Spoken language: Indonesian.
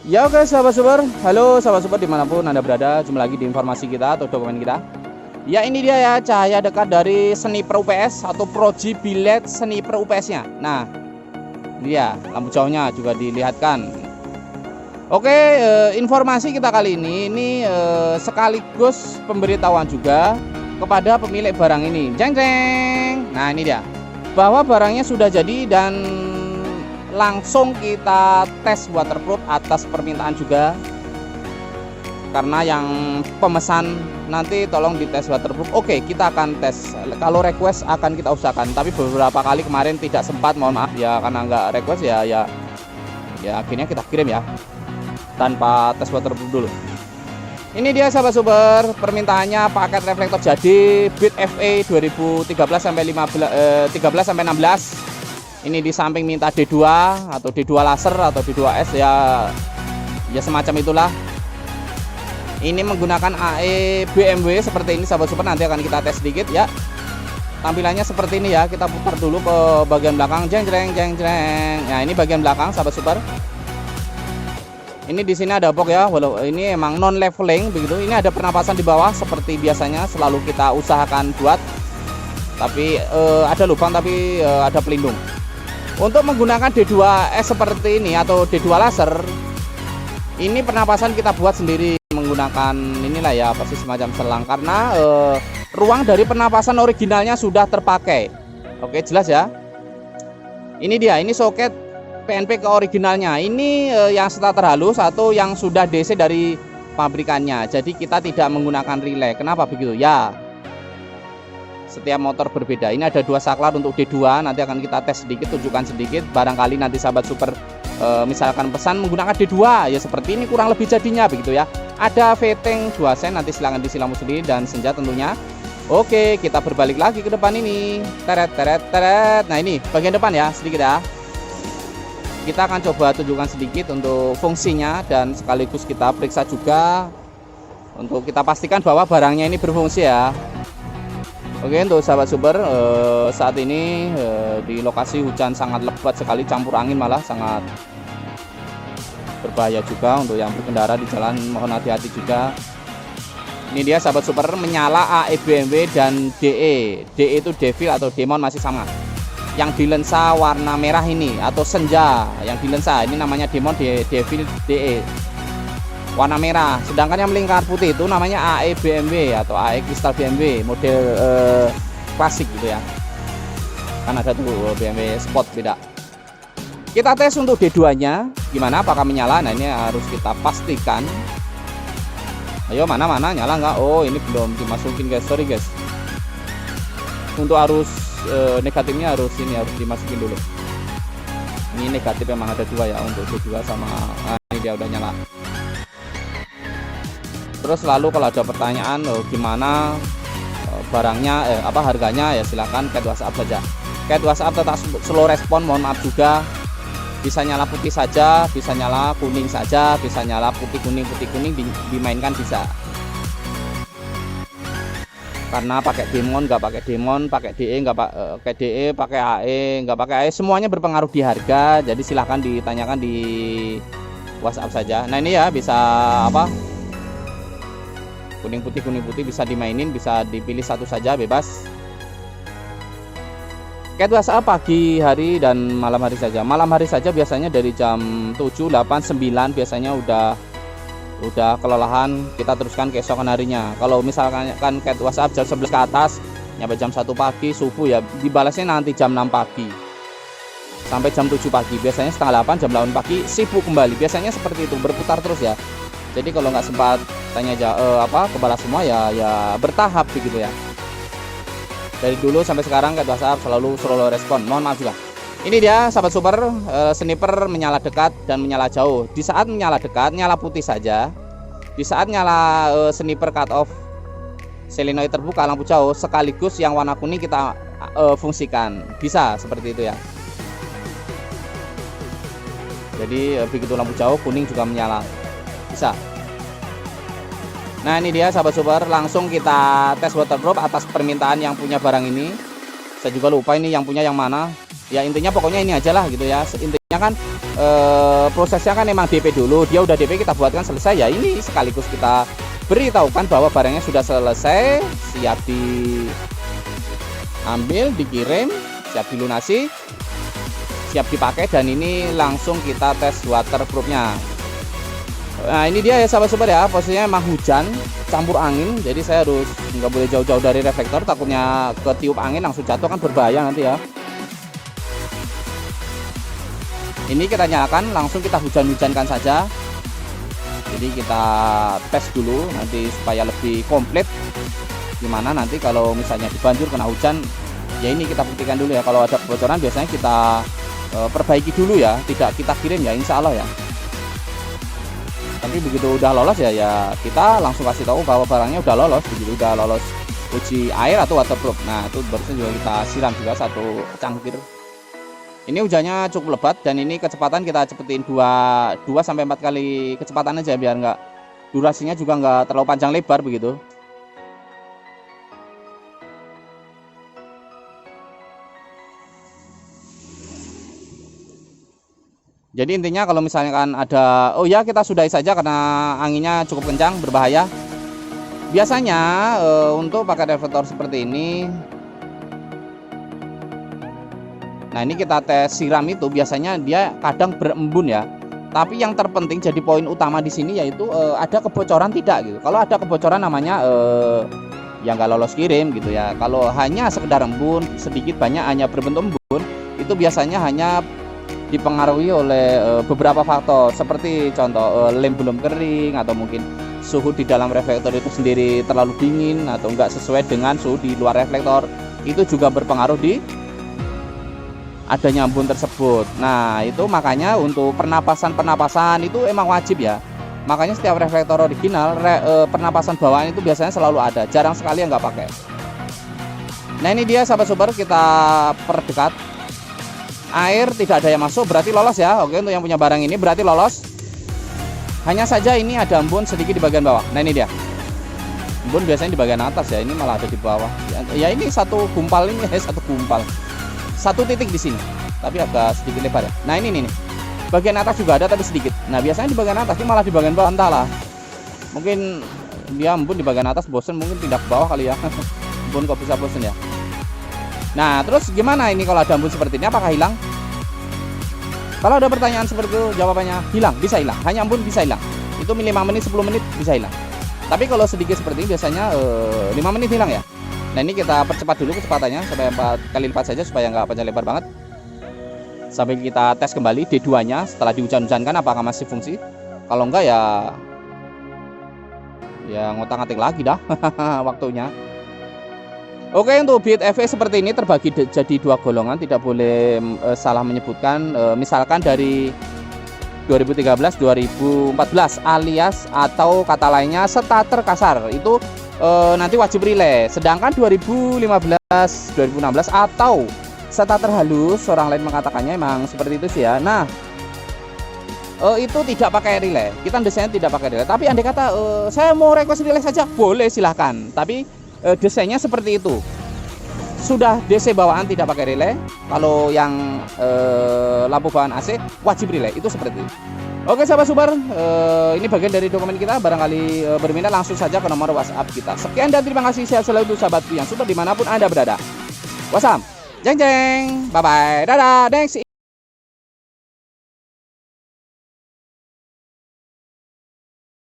Ya oke sahabat super, halo sahabat super dimanapun anda berada, jumpa lagi di informasi kita atau dokumen kita. Ya ini dia ya cahaya dekat dari sniper UPS atau Proji Billet sniper UPS nya. Nah ini ya lampu jauhnya juga dilihatkan. Oke, informasi kita kali ini sekaligus pemberitahuan juga kepada pemilik barang ini. Jeng jeng. Nah ini dia, bahwa barangnya sudah jadi dan langsung kita tes waterproof atas permintaan juga, karena yang pemesan nanti tolong dites waterproof. Oke, kita akan tes, kalau request akan kita usahakan, tapi beberapa kali kemarin tidak sempat, mohon maaf ya, karena nggak request ya akhirnya kita kirim ya tanpa tes waterproof dulu. Ini dia sahabat super, permintaannya paket reflektor jadi Bit FE 2013 sampai 13 sampai 16. Ini di samping minta D2 atau D2 laser atau D2S ya semacam itulah. Ini menggunakan AE BMW seperti ini sahabat super, nanti akan kita tes sedikit ya. Tampilannya seperti ini ya, kita putar dulu ke bagian belakang, jeng jeng jeng jeng. Nah, ini bagian belakang sahabat super. Ini di sini ada box ya, walau ini emang non leveling begitu. Ini ada pernapasan di bawah seperti biasanya selalu kita usahakan buat. Tapi ada lubang tapi ada pelindung. Untuk menggunakan D2S seperti ini atau D2 laser, ini pernapasan kita buat sendiri menggunakan inilah ya, apa sih, semacam selang, karena ruang dari pernapasan originalnya sudah terpakai. Oke, jelas ya. Ini dia, ini soket PNP ke originalnya. Ini yang starter halus atau yang sudah DC dari pabrikannya. Jadi kita tidak menggunakan relay. Kenapa begitu? Ya, setiap motor berbeda. Ini ada dua saklar untuk D2, nanti akan kita tes sedikit, tunjukkan sedikit. Barangkali nanti sahabat super misalkan pesan menggunakan D2 ya seperti ini kurang lebih jadinya begitu ya. Ada fitting 2 sen, nanti silahkan disilamu sendiri, dan senja tentunya. Oke, kita berbalik lagi ke depan ini. Teret teret teret. Nah ini bagian depan ya, sedikit ya. Kita akan coba tunjukkan sedikit untuk fungsinya, dan sekaligus kita periksa juga untuk kita pastikan bahwa barangnya ini berfungsi ya. Oke, untuk sahabat super, saat ini di lokasi hujan sangat lebat sekali, campur angin malah sangat berbahaya juga untuk yang berkendara di jalan, mohon hati-hati juga. Ini dia sahabat super, menyala AE BMW dan DE. DE itu Devil atau Demon masih sama. Yang di lensa warna merah ini atau senja, yang di lensa ini namanya Demon, Devil, DE warna merah. Sedangkan yang melingkar putih itu namanya AE BMW atau AE Kristal BMW model klasik gitu ya. Kan ada tuh BMW Sport beda. Kita tes untuk D2 nya gimana, apakah menyala. Nah ini harus kita pastikan. Ayo, mana nyala nggak? Oh ini belum dimasukin guys, sorry guys. Untuk arus negatifnya harus dimasukin dulu. Ini negatif memang ada dua ya, untuk D2 sama, nah, ini dia udah nyala. Terus lalu kalau ada pertanyaan gimana barangnya, harganya, ya silahkan chat WhatsApp saja. Chat WhatsApp tetap slow respon, mohon maaf juga. Bisa nyala putih saja, bisa nyala kuning saja, bisa nyala putih kuning dimainkan bisa. Karena pakai Demon, nggak pakai Demon, pakai DE, nggak pakai DE, pakai AE, nggak pakai AE, semuanya berpengaruh di harga. Jadi silahkan ditanyakan di WhatsApp saja. Nah ini ya, bisa kuning putih bisa dimainin, bisa dipilih satu saja bebas. Cat WhatsApp pagi hari dan malam hari saja. Malam hari saja biasanya dari jam 7, 8, 9 biasanya udah kelelahan, kita teruskan keesokan harinya. Kalau misalkan kan cat WhatsApp jam 11 ke atas nyampe jam 1 pagi subuh ya, dibalasnya nanti jam 6 pagi sampai jam 7 pagi. Biasanya setengah 8, jam 8 pagi sibuk kembali. Biasanya seperti itu, berputar terus ya. Jadi kalau nggak sempat tanya kebalas semua ya bertahap begitu ya. Dari dulu sampai sekarang cat WhatsApp selalu slow respon, mohon maaf juga. Ini dia sahabat super, sniper menyala dekat dan menyala jauh. Di saat menyala dekat nyala putih saja. Di saat nyala sniper cut off solenoid terbuka lampu jauh, sekaligus yang warna kuning kita fungsikan. Bisa seperti itu ya. Jadi begitu lampu jauh kuning juga menyala. Bisa. Nah ini dia sahabat super, langsung kita tes waterproof atas permintaan yang punya barang ini. Saya juga lupa ini yang punya yang mana. Ya intinya pokoknya ini aja lah gitu ya. Intinya kan prosesnya kan emang DP dulu, dia udah DP kita buatkan selesai ya. Ini sekaligus kita beritahukan bahwa barangnya sudah selesai, siap diambil, dikirim, siap dilunasi, siap dipakai, dan ini langsung kita tes waterproofnya. Nah ini dia ya sahabat super ya, posisinya emang hujan campur angin, jadi saya harus nggak boleh jauh-jauh dari reflektor, takutnya ketiup angin langsung jatuh kan berbahaya nanti ya. Ini kita nyalakan, langsung kita hujan-hujankan saja. Jadi kita tes dulu nanti supaya lebih komplit. Gimana nanti kalau misalnya dibanjir kena hujan, ya ini kita buktikan dulu ya. Kalau ada kebocoran biasanya kita perbaiki dulu ya, tidak kita kirim ya, insya Allah ya. Tapi begitu udah lolos ya kita langsung kasih tahu bahwa barangnya udah lolos. Begitu udah lolos uji air atau waterproof, nah itu barusan juga kita siram juga 1 cangkir. Ini hujannya cukup lebat dan ini kecepatan kita cepetin 2 sampai 4 kali kecepatan aja biar nggak, durasinya juga nggak terlalu panjang lebar begitu. Jadi intinya kalau misalnya kan ada, oh ya kita sudahi saja karena anginnya cukup kencang, berbahaya. Biasanya untuk pakai reflektor seperti ini, nah ini kita tes siram itu biasanya dia kadang berembun ya. Tapi yang terpenting jadi poin utama di sini yaitu ada kebocoran tidak gitu. Kalau ada kebocoran namanya yang nggak lolos kirim gitu ya. Kalau hanya sekedar embun sedikit banyak hanya berbentuk embun, itu biasanya hanya dipengaruhi oleh beberapa faktor seperti contoh lem belum kering, atau mungkin suhu di dalam reflektor itu sendiri terlalu dingin atau enggak sesuai dengan suhu di luar reflektor. Itu juga berpengaruh di adanya embun tersebut. Nah itu makanya untuk pernapasan itu emang wajib ya. Makanya setiap reflektor original pernapasan bawaan itu biasanya selalu ada, jarang sekali yang nggak pakai. Nah ini dia sahabat super, kita perdekat. Air tidak ada yang masuk, berarti lolos ya. Oke, untuk yang punya barang ini berarti lolos. Hanya saja ini ada embun sedikit di bagian bawah. Nah ini dia, embun biasanya di bagian atas ya, ini malah ada di bawah ya. Ini satu gumpal, ini satu titik di sini, tapi agak sedikit lebar ya. Nah ini nih, bagian atas juga ada tapi sedikit. Nah biasanya di bagian atas, ini malah di bagian bawah, entahlah, mungkin dia embun di bagian atas bosen, mungkin pindah ke bawah kali ya. Embun kok bisa bosen ya. Nah terus gimana ini kalau ada embun seperti ini, apakah hilang? Kalau ada pertanyaan seperti itu, jawabannya hilang, bisa hilang. Hanya embun bisa hilang, itu 5 menit 10 menit bisa hilang. Tapi kalau sedikit seperti ini biasanya 5 menit hilang ya. Nah ini kita percepat dulu kecepatannya sampai 4 kali lipat saja supaya nggak panjang lebar banget. Sampai kita tes kembali D2 nya setelah dihujan-hujankan apakah masih fungsi. Kalau enggak ya ngotak-ngatik lagi dah waktunya. Oke, untuk bit EV seperti ini terbagi jadi 2 golongan, tidak boleh salah menyebutkan. Misalkan dari 2013-2014 alias atau kata lainnya starter kasar itu nanti wajib relay. Sedangkan 2015-2016 atau starter halus, orang lain mengatakannya emang seperti itu sih ya. Nah itu tidak pakai relay, kita desainnya tidak pakai relay. Tapi andai kata saya mau request relay saja, boleh silahkan. Tapi desainnya seperti itu, sudah DC bawaan tidak pakai relay. Kalau yang lampu bawaan AC wajib relay, itu seperti itu. Oke sahabat super, ini bagian dari dokumen kita. Barangkali berminat langsung saja ke nomor WhatsApp kita. Sekian dan terima kasih, sehat selalu untuk sahabatku yang super dimanapun Anda berada. Wassalam, jeng jeng, bye bye, dadah, thanks.